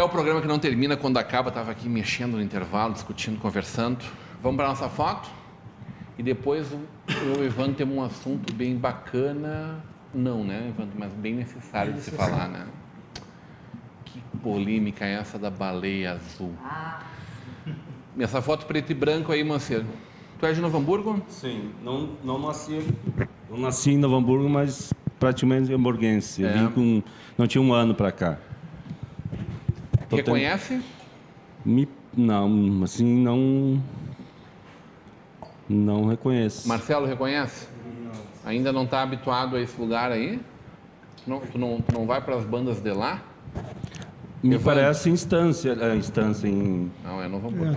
é o programa que não termina quando acaba. Estava aqui mexendo no intervalo, discutindo, conversando. Vamos para a nossa foto? E depois eu e o Evandro temos um assunto bem bacana. Não, né, Evandro? Mas bem necessário de se falar, né? Que polêmica é essa da baleia azul? Essa foto preto e branco aí, Macedo. Tu é de Novo Hamburgo? Sim, não nasci em Novo Hamburgo, mas praticamente hamburguense. Eu vim não tinha um ano para cá. Reconhece? Não, assim, não reconheço. Marcelo, reconhece? Não. Ainda não está habituado a esse lugar aí? Tu não vai para as bandas de lá? Me parece instância em... Não, é Novo Hamburgo.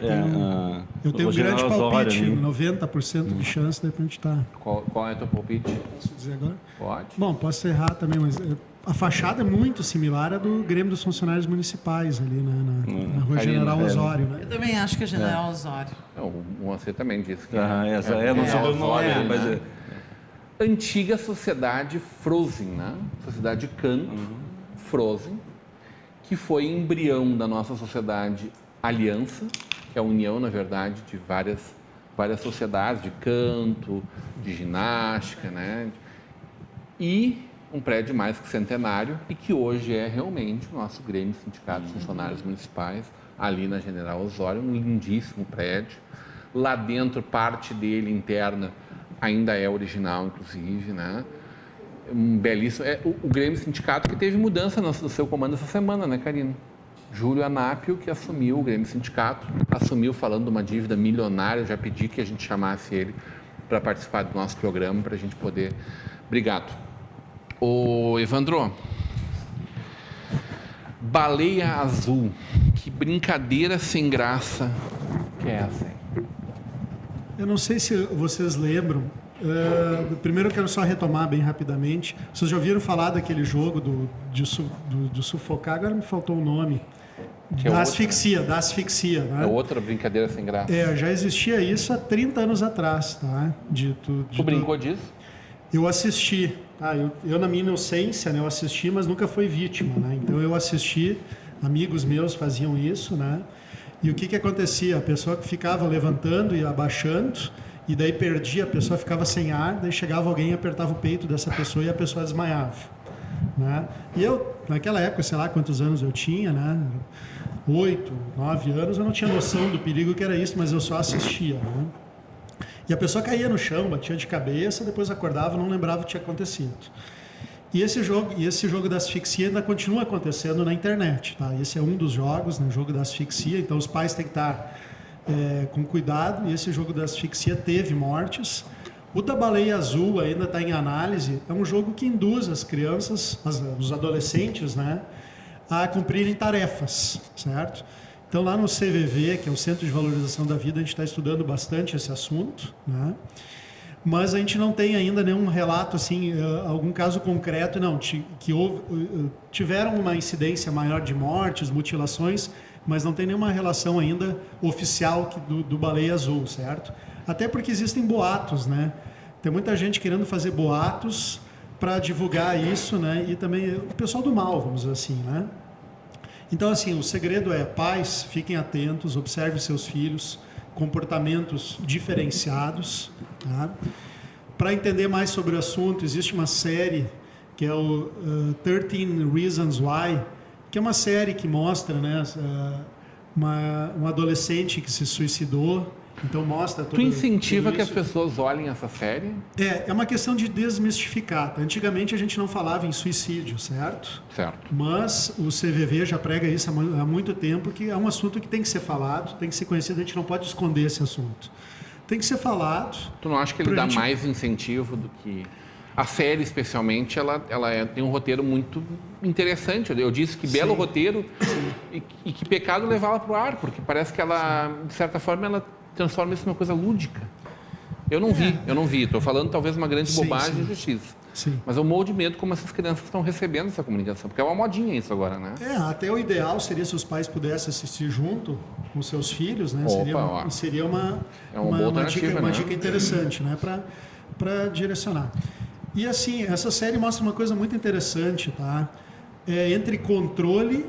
Eu tenho um grande palpite, 90% de chance de repente estar. Qual é o teu palpite? Posso dizer agora? Pode. Bom, posso errar também, mas a fachada é muito similar à do Grêmio dos Funcionários Municipais, ali na Rua General Osório, né? Eu também acho que é General Osório. O Moacir também disse que não sei o nome, mas antiga sociedade Frozen, né? Sociedade Can, Frozen, que foi embrião da nossa sociedade Aliança, que é a união, na verdade, de várias sociedades, de canto, de ginástica, né? E um prédio mais que centenário e que hoje é realmente o nosso Grêmio Sindicato dos Funcionários Municipais, ali na General Osório, um lindíssimo prédio. Lá dentro, parte dele interna ainda é original, inclusive, né? Um belíssimo... o Grêmio Sindicato que teve mudança no seu comando essa semana, né, Karina? Júlio Anápio, que assumiu o Grêmio Sindicato, assumiu falando de uma dívida milionária. Eu já pedi que a gente chamasse ele para participar do nosso programa, para a gente poder... Obrigado. Ô, Evandro, baleia azul, que brincadeira sem graça que é essa, hein? Eu não sei se vocês lembram. Primeiro eu quero só retomar bem rapidamente. Vocês já ouviram falar daquele jogo do sufocar? Agora me faltou o nome. Da asfixia, né? É outra brincadeira sem graça. Já existia isso há 30 anos atrás, tá? Tu brincou disso? Eu assisti. Eu na minha inocência, né, eu assisti, mas nunca fui vítima, né? Então eu assisti, amigos meus faziam isso, né? E o que acontecia? A pessoa que ficava levantando e abaixando, e daí perdia, a pessoa ficava sem ar, daí chegava alguém e apertava o peito dessa pessoa e a pessoa desmaiava, né? E eu, naquela época, sei lá quantos anos eu tinha, né? 8, 9 anos, eu não tinha noção do perigo que era isso, mas eu só assistia, né? E a pessoa caía no chão, batia de cabeça, depois acordava, não lembrava o que tinha acontecido. E esse jogo da asfixia ainda continua acontecendo na internet, tá? Esse é um dos jogos, né? O jogo da asfixia, então os pais têm que estar com cuidado, e esse jogo da asfixia teve mortes. O da baleia azul ainda está em análise, é um jogo que induz as crianças, os adolescentes, né, a cumprirem tarefas, certo? Então, lá no CVV, que é o Centro de Valorização da Vida, a gente está estudando bastante esse assunto, né? Mas a gente não tem ainda nenhum relato, assim, algum caso concreto, não, que tiveram uma incidência maior de mortes, mutilações, mas não tem nenhuma relação ainda oficial do baleia azul, certo? Até porque existem boatos, né? Tem muita gente querendo fazer boatos para divulgar isso, né? E também o pessoal do mal, vamos dizer assim, né? Então, assim, o segredo é: pais, fiquem atentos, observem seus filhos, comportamentos diferenciados, tá? Para entender mais sobre o assunto, existe uma série que é o 13 Reasons Why, que é uma série que mostra, né, um adolescente que se suicidou. Então mostra Tu incentiva que as pessoas olhem essa série? É uma questão de desmistificar. Antigamente a gente não falava em suicídio, certo? Certo. Mas o CVV já prega isso há muito tempo, que é um assunto que tem que ser falado, tem que ser conhecido, a gente não pode esconder esse assunto. Tem que ser falado. Tu não acha que ele dá mais incentivo do que... A série, especialmente, ela tem um roteiro muito interessante. Eu disse que belo roteiro e que pecado levá-la para o ar, porque parece que ela, de certa forma, ela transforma isso numa coisa lúdica. Eu não vi. Estou falando talvez uma grande bobagem e injustiça. Sim. Mas eu morro de medo como essas crianças estão recebendo essa comunicação, porque é uma modinha isso agora, né? Até o ideal seria se os pais pudessem assistir junto com seus filhos, né? Seria uma dica interessante, né? Para direcionar. E assim, essa série mostra uma coisa muito interessante, tá? Entre controle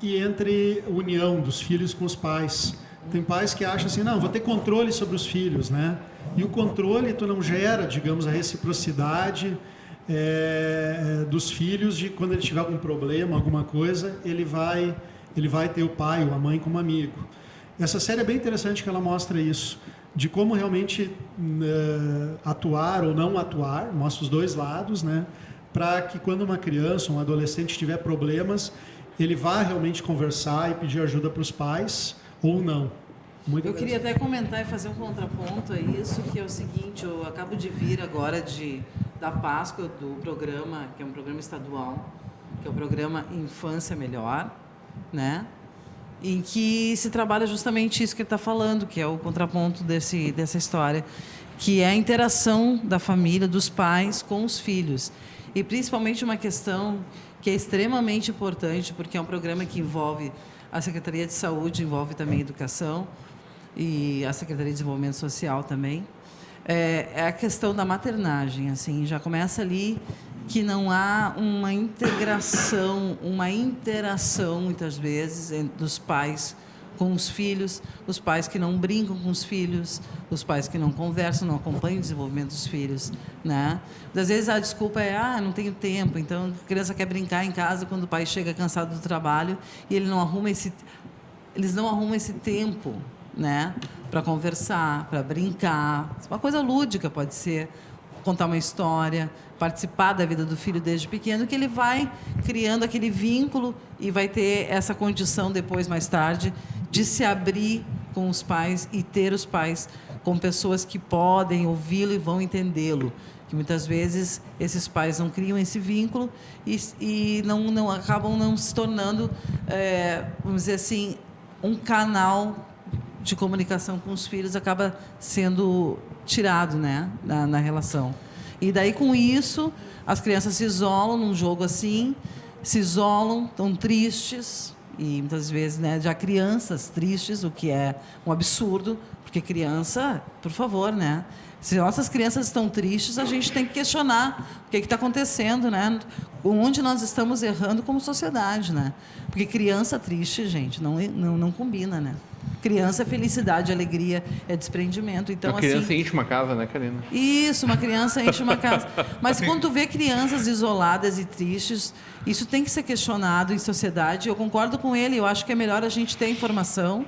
e entre união dos filhos com os pais. Tem pais que acham assim, não, vou ter controle sobre os filhos, né? E o controle, tu não gera, digamos, a reciprocidade dos filhos, de quando ele tiver algum problema, alguma coisa, ele vai ter o pai ou a mãe como amigo. Essa série é bem interessante, que ela mostra isso, de como realmente atuar ou não atuar, mostra os dois lados, né? Para que quando uma criança, um adolescente tiver problemas, ele vá realmente conversar e pedir ajuda para os pais, ou não. Eu queria até comentar e fazer um contraponto a isso, que é o seguinte: eu acabo de vir agora da Páscoa, do programa, que é um programa estadual, que é o programa Infância Melhor, né? Em que se trabalha justamente isso que ele está falando, que é o contraponto dessa história, que é a interação da família, dos pais com os filhos. E principalmente uma questão que é extremamente importante, porque é um programa que envolve a Secretaria de Saúde, envolve também a Educação e a Secretaria de Desenvolvimento Social também, é a questão da maternagem. Assim, já começa ali que não há uma integração, uma interação, muitas vezes, dos pais com os filhos, os pais que não brincam com os filhos, os pais que não conversam, não acompanham o desenvolvimento dos filhos, né? Às vezes a desculpa é, não tenho tempo, então a criança quer brincar em casa quando o pai chega cansado do trabalho e eles não arrumam esse tempo, né? Para conversar, para brincar, uma coisa lúdica pode ser, contar uma história, participar da vida do filho desde pequeno, que ele vai criando aquele vínculo e vai ter essa condição depois, mais tarde, de se abrir com os pais e ter os pais com pessoas que podem ouvi-lo e vão entendê-lo. Que muitas vezes esses pais não criam esse vínculo e não acabam não se tornando, vamos dizer assim, um canal de comunicação com os filhos, acaba sendo tirado, né, na relação. E daí, com isso, as crianças se isolam num jogo assim, se isolam, estão tristes, e muitas vezes, né, já crianças tristes, o que é um absurdo, porque criança, por favor, né? Se nossas crianças estão tristes, a gente tem que questionar o que está acontecendo, né? Onde nós estamos errando como sociedade, né? Porque criança triste, gente, não combina, né? Criança é felicidade, alegria, é desprendimento. Então, uma criança assim, enche uma casa, né, Karina? Isso, uma criança enche uma casa. Mas quando tu vê crianças isoladas e tristes, isso tem que ser questionado em sociedade. Eu concordo com ele, eu acho que é melhor a gente ter informação,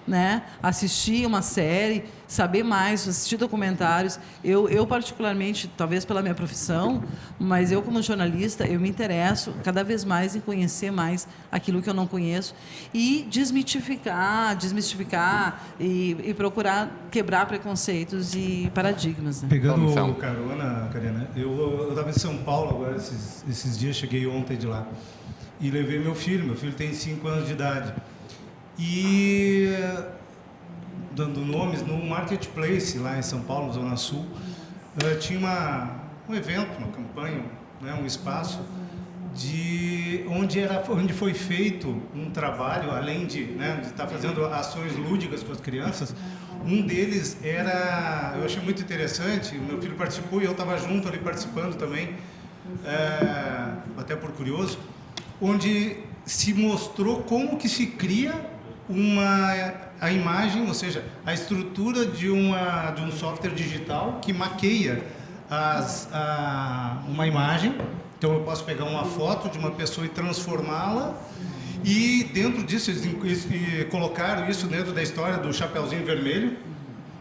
né? Assistir uma série, saber mais, assistir documentários. Eu particularmente, talvez pela minha profissão, mas eu como jornalista, eu me interesso cada vez mais em conhecer mais aquilo que eu não conheço e desmistificar e procurar quebrar preconceitos e paradigmas, né? Pegando o carona, Karina, eu estava em São Paulo agora, esses dias, cheguei ontem de lá, e levei meu filho tem 5 anos de idade. E, dando nomes, no Marketplace, lá em São Paulo, Zona Sul, tinha um evento, uma campanha, né, um espaço, onde foi feito um trabalho, além de estar fazendo ações lúdicas com as crianças. Um deles era, eu achei muito interessante, o meu filho participou e eu estava junto ali participando também, até por curioso, onde se mostrou como que se cria a imagem, ou seja, a estrutura de um software digital que maqueia uma imagem. Então eu posso pegar uma foto de uma pessoa e transformá-la, e dentro disso eles colocaram isso dentro da história do Chapeuzinho Vermelho,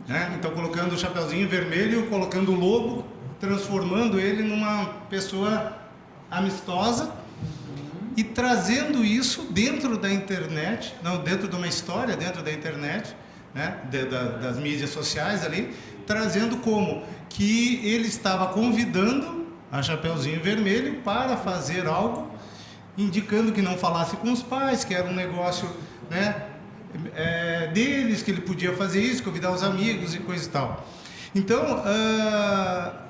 né? Então colocando o Chapeuzinho Vermelho, colocando o lobo, transformando ele numa pessoa amistosa, e trazendo isso dentro da internet, dentro de uma história dentro da internet, né, das mídias sociais ali, trazendo como que ele estava convidando a Chapeuzinho Vermelho para fazer algo, indicando que não falasse com os pais, que era um negócio, né, deles, que ele podia fazer isso, convidar os amigos e coisa e tal. Então,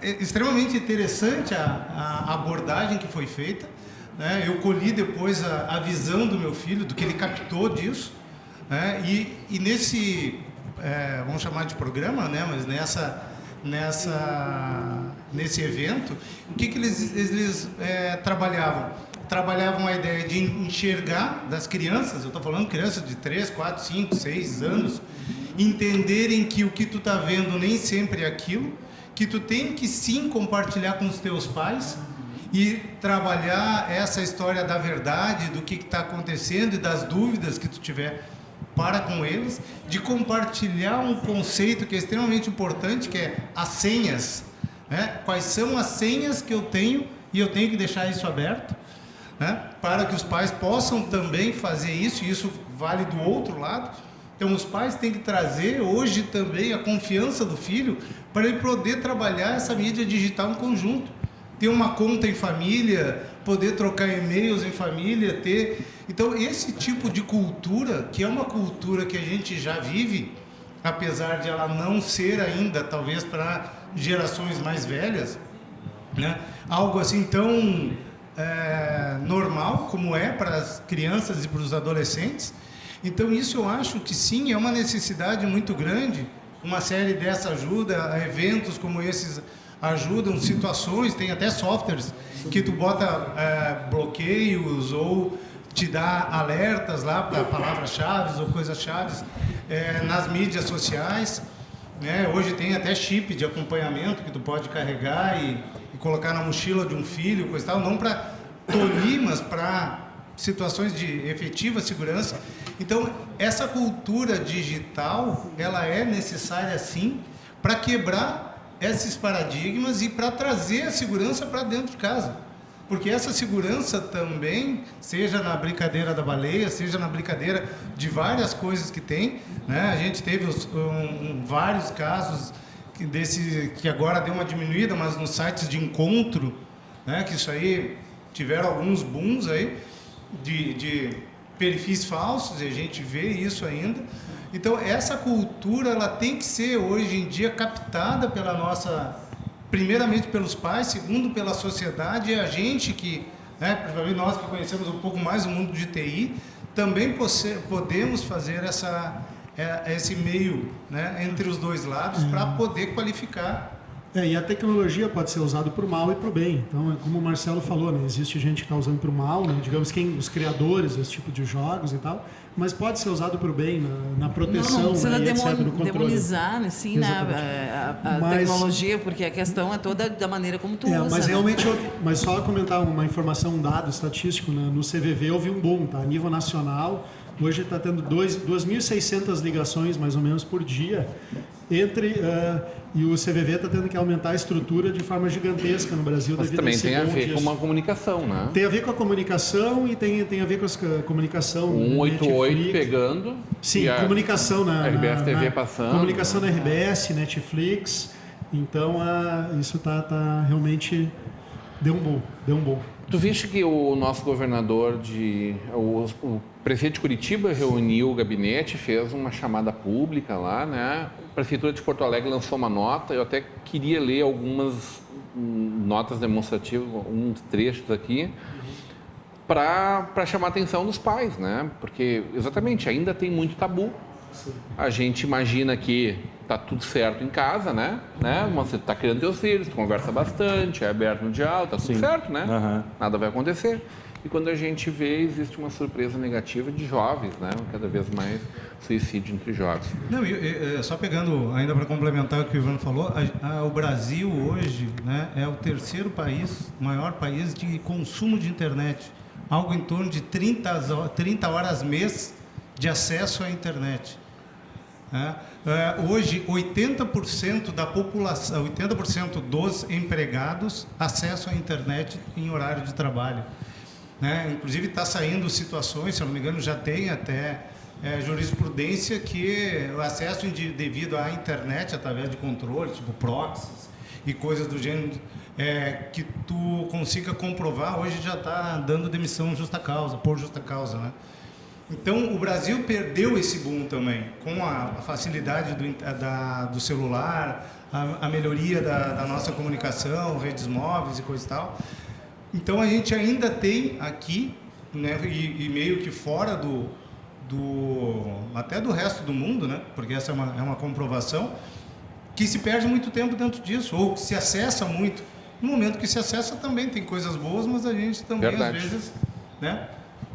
é extremamente interessante a abordagem que foi feita. Eu colhi depois a visão do meu filho, do que ele captou disso, né? E nesse, vamos chamar de programa, né? Mas nesse evento, o que eles trabalhavam? trabalhavam a ideia de enxergar das crianças, eu estou falando crianças de 3, 4, 5, 6 anos, entenderem que o que tu está vendo nem sempre é aquilo, que tu tem que sim compartilhar com os teus pais e trabalhar essa história da verdade, do que está acontecendo e das dúvidas que tu tiver para com eles, de compartilhar um conceito que é extremamente importante, que é as senhas, né? Quais são as senhas que eu tenho e eu tenho que deixar isso aberto, né? Para que os pais possam também fazer isso, e isso vale do outro lado. Então os pais têm que trazer hoje também a confiança do filho para ele poder trabalhar essa mídia digital em conjunto. Ter uma conta em família, poder trocar e-mails em família, ter... Então esse tipo de cultura, que é uma cultura que a gente já vive, apesar de ela não ser ainda, talvez para gerações mais velhas, né? Algo assim tão normal como é para as crianças e para os adolescentes. Então isso eu acho que sim, é uma necessidade muito grande. Uma série dessa ajuda, eventos como esses ajudam, situações, tem até softwares que tu bota bloqueios ou te dá alertas lá para palavras-chave ou coisas-chave nas mídias sociais, né? Hoje tem até chip de acompanhamento que tu pode carregar e colocar na mochila de um filho, coisa e tal, não para tolir, mas para situações de efetiva segurança. Então, essa cultura digital, ela é necessária sim para quebrar esses paradigmas e para trazer a segurança para dentro de casa. Porque essa segurança também, seja na brincadeira da baleia, seja na brincadeira de várias coisas que tem, né? A gente teve vários casos que agora deu uma diminuída, mas nos sites de encontro, né? Que isso aí tiveram alguns booms aí de perfis falsos, e a gente vê isso ainda. Então essa cultura, ela tem que ser hoje em dia captada pela nossa, primeiramente pelos pais, segundo pela sociedade, e a gente que, né, principalmente nós que conhecemos um pouco mais o mundo de TI, também podemos fazer esse meio, né, entre os dois lados para poder qualificar. E a tecnologia pode ser usada para o mal e para o bem. Então, como o Marcelo falou, né, existe gente que está usando para o mal, né, digamos os criadores desse tipo de jogos e tal, mas pode ser usado para o bem, na proteção, não precisa etc., no controle. demonizar, assim, né, a tecnologia, porque a questão é toda da maneira como tu usa. Mas né? realmente, mas só comentar uma informação, um dado estatístico, né, no CVV houve um boom, tá? A nível nacional, hoje está tendo 2.600 ligações, mais ou menos, por dia, e o CVV está tendo que aumentar a estrutura de forma gigantesca no Brasil. Mas também tem a ver com uma comunicação, né? Tem a ver com a comunicação e tem a ver com a comunicação. 188 Netflix. Pegando. Sim, comunicação na RBS TV passando. Comunicação na RBS, Netflix. Então, isso tá realmente deu um boom. Tu viste que o nosso governador, o prefeito de Curitiba reuniu o gabinete, fez uma chamada pública lá, né? A Prefeitura de Porto Alegre lançou uma nota, eu até queria ler algumas notas demonstrativas, uns trechos aqui, para chamar a atenção dos pais, né? Porque, exatamente, ainda tem muito tabu. A gente imagina que tá tudo certo em casa, né? Você tá criando teus filhos, tu conversa bastante, é aberto no diálogo, tá tudo certo, né? Uhum. Nada vai acontecer. E quando a gente vê, existe uma surpresa negativa de jovens, né? Cada vez mais suicídio entre jovens. Não, só pegando, ainda para complementar o que o Ivan falou, o Brasil hoje, né, é o terceiro maior país de consumo de internet. Algo em torno de 30 horas mês de acesso à internet. Hoje, 80% da população, 80% dos empregados acessam a internet em horário de trabalho. Inclusive está saindo situações, se eu não me engano, já tem até jurisprudência que o acesso indevido à internet através de controle, tipo proxies e coisas do gênero, que tu consiga comprovar, hoje já está dando demissão por justa causa, né? Então, o Brasil perdeu esse boom também, com a facilidade do celular, a melhoria da nossa comunicação, redes móveis e coisa e tal. Então, a gente ainda tem aqui, né, e meio que fora até do resto do mundo, né, porque essa é uma comprovação, que se perde muito tempo dentro disso, ou que se acessa muito. No momento que se acessa também tem coisas boas, mas a gente também Verdade. às vezes, né,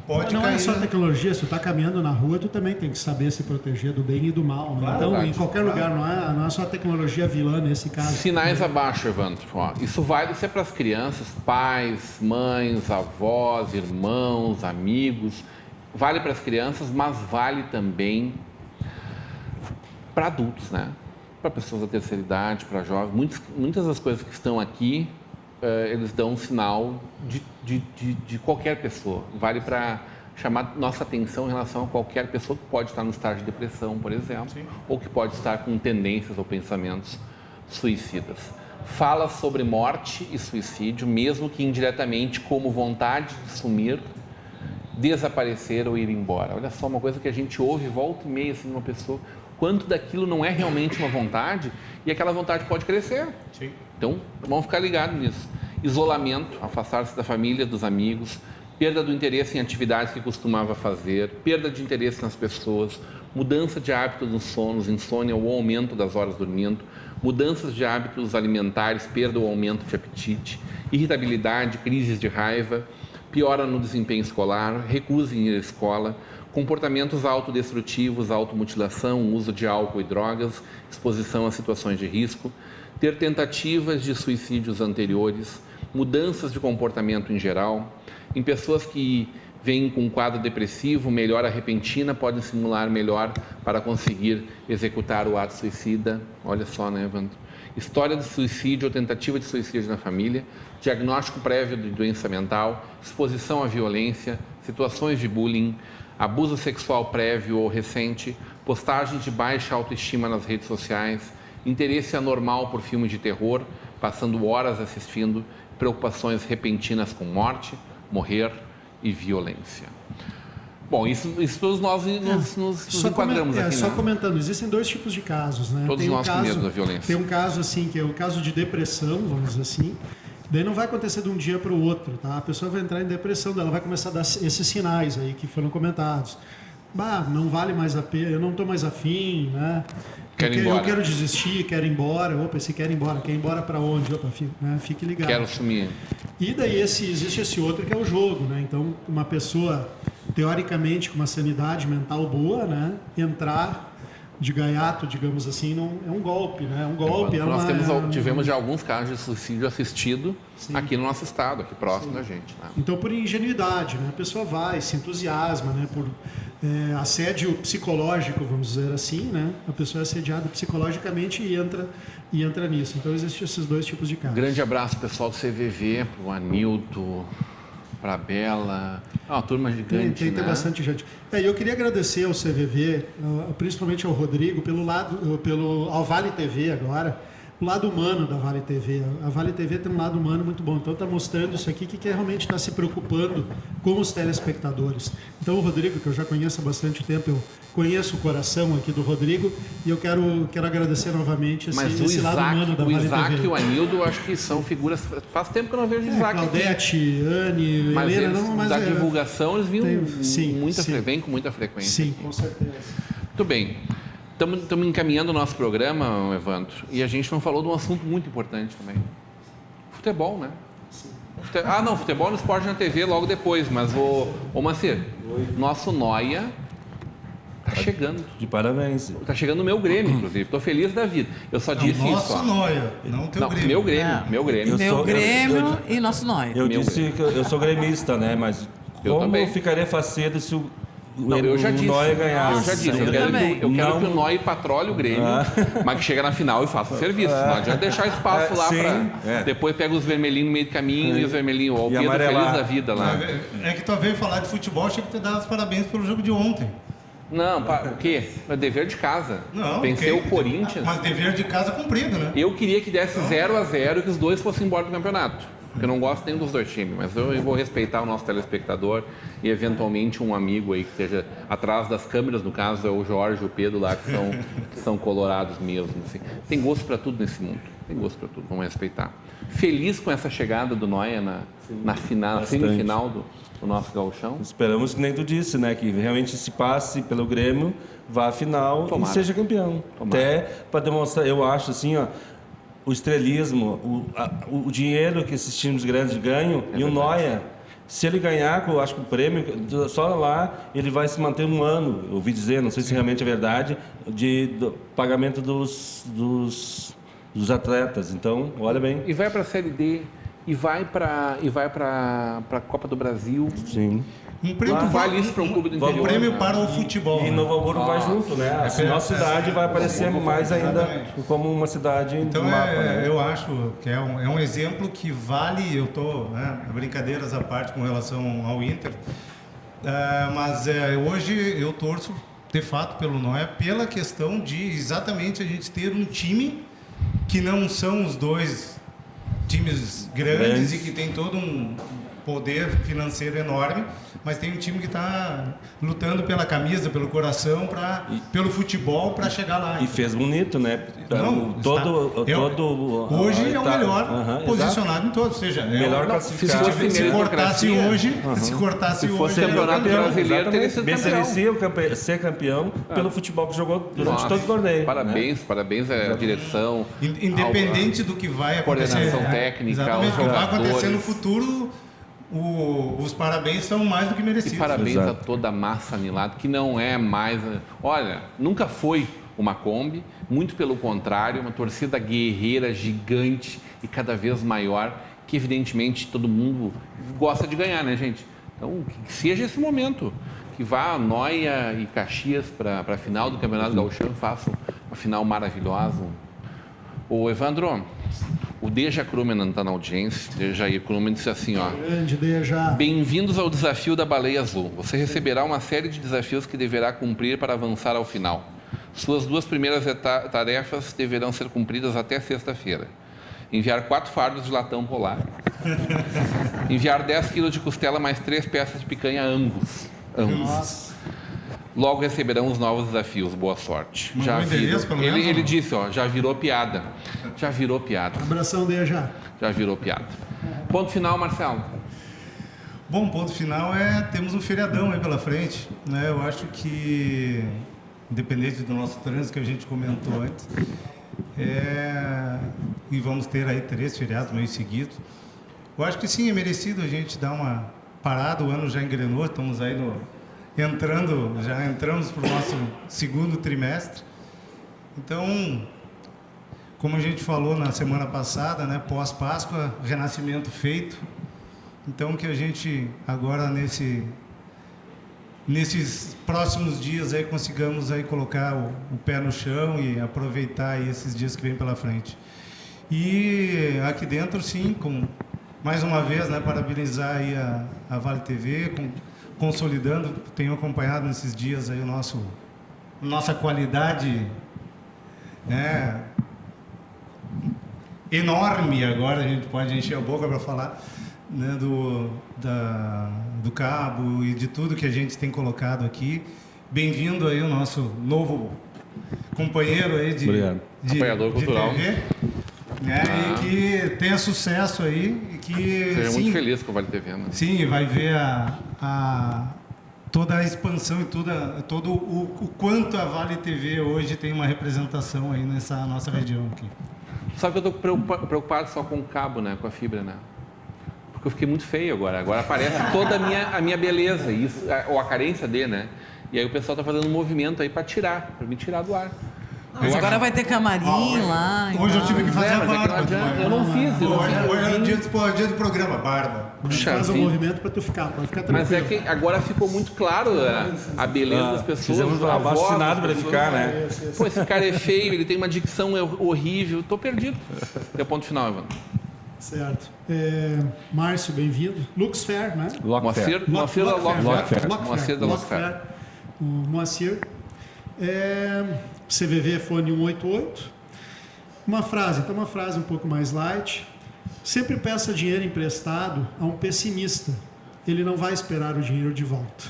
pode Não cair. é só tecnologia, se tu está caminhando na rua, tu também tem que saber se proteger do bem e do mal. Né? Claro, Então, verdade. em qualquer lugar, não é só a tecnologia vilã nesse caso. Sinais abaixo, Evandro. Ó, isso vale ser para as crianças, pais, mães, avós, irmãos, amigos. Vale para as crianças, mas vale também para adultos, né? Para pessoas da terceira idade, para jovens. Muitas das coisas que estão aqui, eles dão um sinal de qualquer pessoa. Vale para chamar nossa atenção em relação a qualquer pessoa que pode estar no estágio de depressão, por exemplo, ou que pode estar com tendências ou pensamentos suicidas. Fala sobre morte e suicídio, mesmo que indiretamente, como vontade de sumir, desaparecer ou ir embora. Olha só, uma coisa que a gente ouve volta e meia assim, uma pessoa, quanto daquilo não é realmente uma vontade e aquela vontade pode crescer. Sim. Então, vamos ficar ligados nisso. Isolamento, afastar-se da família, dos amigos, perda do interesse em atividades que costumava fazer, perda de interesse nas pessoas, mudança de hábitos nos sonos, insônia ou aumento das horas dormindo, mudanças de hábitos alimentares, perda ou aumento de apetite, irritabilidade, crises de raiva, piora no desempenho escolar, recusa em ir à escola, comportamentos autodestrutivos, automutilação, uso de álcool e drogas, exposição a situações de risco, ter tentativas de suicídios anteriores, mudanças de comportamento em geral. Em pessoas que vêm com um quadro depressivo, melhora repentina, podem simular melhor para conseguir executar o ato suicida. Olha só, né, Evandro? História de suicídio ou tentativa de suicídio na família, diagnóstico prévio de doença mental, exposição à violência, situações de bullying, abuso sexual prévio ou recente, postagem de baixa autoestima nas redes sociais, interesse anormal por filmes de terror, passando horas assistindo, preocupações repentinas com morte, morrer e violência. Bom, isso todos nós nos enquadramos aqui, Só né? comentando, existem dois tipos de casos, né? Todos nós com medo da violência. Tem um caso assim, que é o caso de depressão, vamos dizer assim. Daí não vai acontecer de um dia para o outro, tá? A pessoa vai entrar em depressão, ela vai começar a dar esses sinais aí que foram comentados. Bah, não vale mais a pena, eu não estou mais afim, né? Eu quero desistir, quero ir embora. Opa, se quer ir embora, quer ir embora para onde? Opa, fique ligado. Quero sumir. E daí existe esse outro que é o jogo, né? Então, uma pessoa, teoricamente, com uma sanidade mental boa, né? Entrar de gaiato, digamos assim, não é um golpe, né? É um golpe. Nós tivemos já alguns casos de suicídio assistido aqui no nosso estado, aqui próximo da gente. Né? Então, por ingenuidade, né? A pessoa vai, se entusiasma, né? Por assédio psicológico, vamos dizer assim, né? A pessoa é assediada psicologicamente e entra nisso. Então, existem esses dois tipos de casos. Grande abraço, pessoal do CVV, para o Anilton, para a Bela. É uma turma gigante, Tem né? bastante gente. Eu queria agradecer ao CVV, principalmente ao Rodrigo, ao Vale TV agora, o lado humano da Vale TV. A Vale TV tem um lado humano muito bom. Então está mostrando isso aqui que realmente está se preocupando com os telespectadores. Então o Rodrigo, que eu já conheço há bastante tempo, eu conheço o coração aqui do Rodrigo e eu quero agradecer novamente esse lado humano da Vale TV. O Isaac e o Anildo, acho que são figuras... Faz tempo que eu não vejo o Isaac Claudete, Anne, mas Helena... Mas da divulgação eles vêm com muita frequência. Sim, com certeza. Muito bem. Estamos encaminhando o nosso programa, Evandro, e a gente não falou de um assunto muito importante também. Futebol, né? Sim. Futebol no Esporte na TV logo depois, mas ô Macir, nosso Noia tá chegando. De parabéns. Tá chegando o meu Grêmio, inclusive. Estou feliz da vida. Eu só disse isso. Nosso Noia, não teu Grêmio. Meu Grêmio. Meu Grêmio e nosso Noia. Eu disse que eu sou gremista, né? Mas também ficaria facedo se o eu já disse. Noia ganhasse. Eu já disse. Eu quero que o Noia patrole o Grêmio, mas que chegue na final e faça o serviço. Não adianta deixar espaço lá para... Depois pega os vermelhinhos no meio do caminho e os vermelhinhos. O Pedro feliz da vida lá. É que tu veio falar de futebol, achei que tu dava os parabéns pelo jogo de ontem. Não, o quê? É dever de casa. Não, Vencer o Corinthians. Mas dever de casa cumprido, né? Eu queria que desse 0-0 e que os dois fossem embora do campeonato. Porque eu não gosto nem dos dois times, mas eu vou respeitar o nosso telespectador e eventualmente um amigo aí que esteja atrás das câmeras, no caso é o Jorge e o Pedro lá, que são colorados mesmo. Assim. Tem gosto para tudo nesse mundo. Tem gosto para tudo, vamos respeitar. Feliz com essa chegada do Noia na semifinal do nosso gauchão. Esperamos que nem tu disse, né? Que realmente se passe pelo Grêmio, vá à final e seja campeão. Tomara. Até para demonstrar, eu acho assim, ó. o estrelismo, o dinheiro que esses times grandes ganham, e o Noia, se ele ganhar, eu acho que o prêmio, só lá ele vai se manter um ano, eu ouvi dizer, não sei se realmente é verdade, do pagamento dos atletas. Então, olha bem. E vai para a Série D, e vai para a Copa do Brasil. Sim. Um prêmio Quanto vale isso para um clube do interior? Um prêmio para o futebol. E Novo Hamburgo vai junto, né? A nossa cidade vai aparecer mais ainda Exatamente. como uma cidade Então, no mapa, né? eu acho que é um exemplo que vale, eu estou, brincadeiras à parte com relação ao Inter, mas hoje eu torço, de fato, pelo Noia, pela questão de exatamente a gente ter um time que não são os dois times grandes e que tem todo um poder financeiro enorme, mas tem um time que está lutando pela camisa, pelo coração, pelo futebol para chegar lá. E fez bonito, né? Hoje é o melhor posicionado em todos, ou seja, melhor classificado. Se cortasse hoje, se fosse hoje campeonato brasileiro, teria sido merecia ser campeão pelo futebol que jogou durante todo o torneio. Parabéns à direção. Independente do que vai acontecer. Coordenação técnica, exatamente, o que vai acontecer no jogadores. futuro. Os parabéns são mais do que merecidos. E parabéns Exato. a toda a massa anilada, que não é mais... Olha, nunca foi uma Kombi, muito pelo contrário, uma torcida guerreira, gigante e cada vez maior, que evidentemente todo mundo gosta de ganhar, né, gente? Então, que seja esse momento, que vá Noia e Caxias para a final do Campeonato Gaúcho, façam uma final maravilhosa. Ô, Evandro, o Deja Krumenan está na audiência. Dejair Krumenan disse assim, ó. Grande Deja. Bem-vindos ao desafio da Baleia Azul. Você receberá uma série de desafios que deverá cumprir para avançar ao final. Suas 2 primeiras tarefas deverão ser cumpridas até sexta-feira. Enviar 4 fardos de latão polar. Enviar 10 quilos de costela mais 3 peças de picanha Angus. Nossa. Logo receberão os novos desafios. Boa sorte. Mandou endereço, pelo menos, ele ou não? disse, ó, já virou piada. Já virou piada. Abração, Deja. Já virou piada. Ponto final, Marcelo. Bom, ponto final temos um feriadão aí pela frente, né? Eu acho que, independente do nosso trânsito que a gente comentou antes, e vamos ter aí 3 feriados meio seguidos. Eu acho que sim, é merecido a gente dar uma parada, o ano já engrenou, estamos aí já entramos para o nosso segundo trimestre. Então, como a gente falou na semana passada, né, pós-Páscoa, renascimento feito. Então, que a gente agora nesses próximos dias aí consigamos aí colocar o pé no chão e aproveitar aí esses dias que vem pela frente. E aqui dentro, sim, mais uma vez, né, parabenizar aí a Vale TV, consolidando, tenho acompanhado nesses dias aí nossa qualidade, né, enorme agora, a gente pode encher a boca para falar, né, do cabo e de tudo que a gente tem colocado aqui. Bem-vindo aí o nosso novo companheiro aí de apoiador cultural. TV, né, e que tenha sucesso aí e que Seja sim, muito feliz com o Vale TV, né? sim, vai ver toda a expansão e todo o quanto a Vale TV hoje tem uma representação aí nessa nossa região aqui. Sabe que eu estou preocupado só com o cabo, né? Com a fibra, né? Porque eu fiquei muito feio agora. Agora aparece toda a minha beleza, ou a carência de, né? E aí o pessoal está fazendo um movimento aí para me tirar do ar. Mas agora vai ter camarim lá. Hoje eu tive que fazer a mas é que não barba. adianta, eu não fiz. Hoje é dia do programa, barba. Puxa Faz o vida. movimento para tu ficar, pode ficar tranquilo. Mas é que agora ficou muito claro a beleza das pessoas. Fizemos um a voz vacinado das para pessoas. ficar, né? Pô, esse cara é feio, ele tem uma dicção horrível. Tô perdido. É o ponto final, Evandro. Certo. Márcio, bem-vindo. Lux Fair, né? Moacir da Lockfair. Moacir da Lockfair. O Moacir. CVV Fone 188. Uma frase um pouco mais light. Sempre peça dinheiro emprestado a um pessimista. Ele não vai esperar o dinheiro de volta.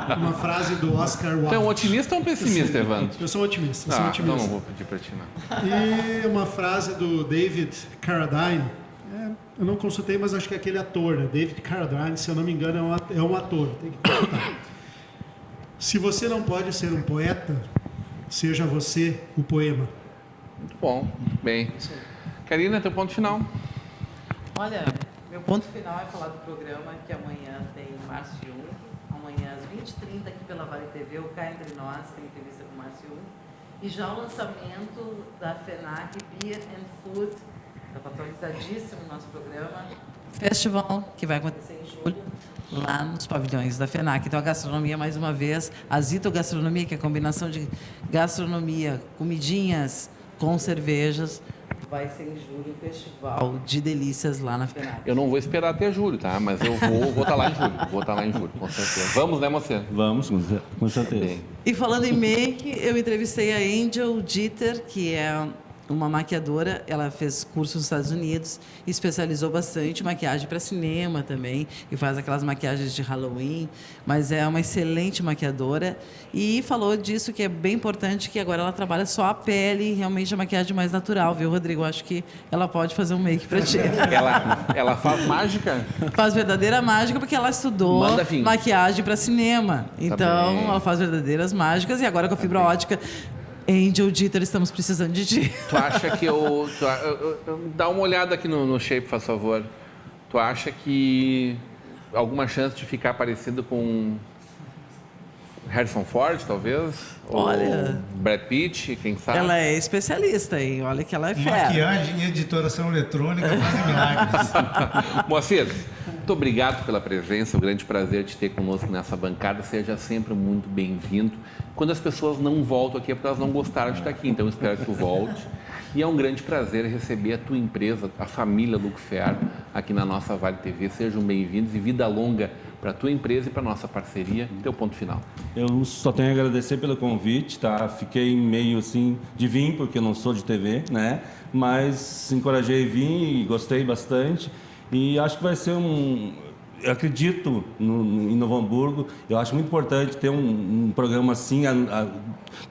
É uma frase do Oscar Wilde. Tu é um otimista ou um pessimista, Evandro? Eu sou um otimista. Então não vou pedir para ti, não. E uma frase do David Carradine. Eu não consultei, mas acho que é aquele ator, né? David Carradine, se eu não me engano, é um ator. Tem que consultar. Se você não pode ser um poeta, seja você o poema. Muito bom. Bem. Karina, teu ponto final. Olha, meu ponto final é falar do programa que amanhã tem Márcio Jung. Amanhã às 20h30 aqui pela Vale TV, o Cá Entre Nós tem entrevista com o Márcio Jung. E já o lançamento da FENAC Beer and Food, está atualizadíssimo o nosso programa. Festival que vai acontecer em julho, lá nos pavilhões da FENAC. Então a gastronomia, mais uma vez, a Zito Gastronomia, que é a combinação de gastronomia, comidinhas com cervejas, vai ser em julho, um festival de delícias lá na FENAC. Eu não vou esperar até julho, tá? Mas eu vou estar lá em julho. Vou estar lá em julho, com certeza. Vamos, né, moça? Vamos, com certeza. Bem. E falando em make, eu entrevistei a Angel Dieter, que é uma maquiadora. Ela fez curso nos Estados Unidos, especializou bastante em maquiagem para cinema também, e faz aquelas maquiagens de Halloween, mas é uma excelente maquiadora. E falou disso, que é bem importante, que agora ela trabalha só a pele, realmente a maquiagem mais natural, viu, Rodrigo? Acho que ela pode fazer um make para ti. Ela faz mágica? Faz verdadeira mágica porque ela estudou Manda vir. maquiagem para cinema. Então, bem. ela faz verdadeiras mágicas, e agora com a fibra ótica, Angel Dieter, estamos precisando de ti. Tu acha que dá uma olhada aqui no shape, por favor. Tu acha que alguma chance de ficar parecido com Harrison Ford, talvez? Olha. Ou Brad Pitt, quem sabe? Ela é especialista, hein? Olha que ela é fera. Maquiagem e editoração eletrônica fazem milagres. Moacir, muito obrigado pela presença, é um grande prazer te ter conosco nessa bancada, seja sempre muito bem-vindo. Quando as pessoas não voltam aqui é porque elas não gostaram de estar aqui, então eu espero que tu volte. E é um grande prazer receber a tua empresa, a família Luxfer, aqui na nossa Vale TV. Sejam bem-vindos e vida longa para a tua empresa e para a nossa parceria. Teu ponto final. Eu só tenho a agradecer pelo convite, tá? Fiquei meio assim de vir, porque eu não sou de TV, né? Mas encorajei a vir e gostei bastante. E acho que vai ser eu acredito em Novo Hamburgo. Eu acho muito importante ter um programa assim,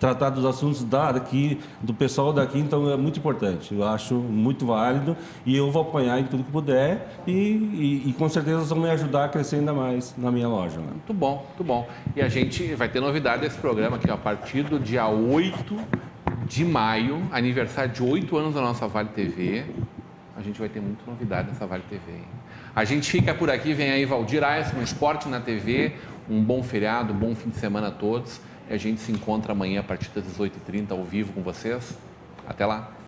tratar dos assuntos daqui, do pessoal daqui, então é muito importante. Eu acho muito válido e eu vou apoiar em tudo que puder e com certeza eles vão me ajudar a crescer ainda mais na minha loja. Né? Muito bom, muito bom. E a gente vai ter novidade desse programa aqui, ó, a partir do dia 8 de maio, aniversário de 8 anos da nossa Vale TV. A gente vai ter muita novidade nessa Vale TV, hein? A gente fica por aqui, vem aí Valdir Aires com Esporte na TV. Um bom feriado, um bom fim de semana a todos. E a gente se encontra amanhã a partir das 18h30 ao vivo com vocês. Até lá!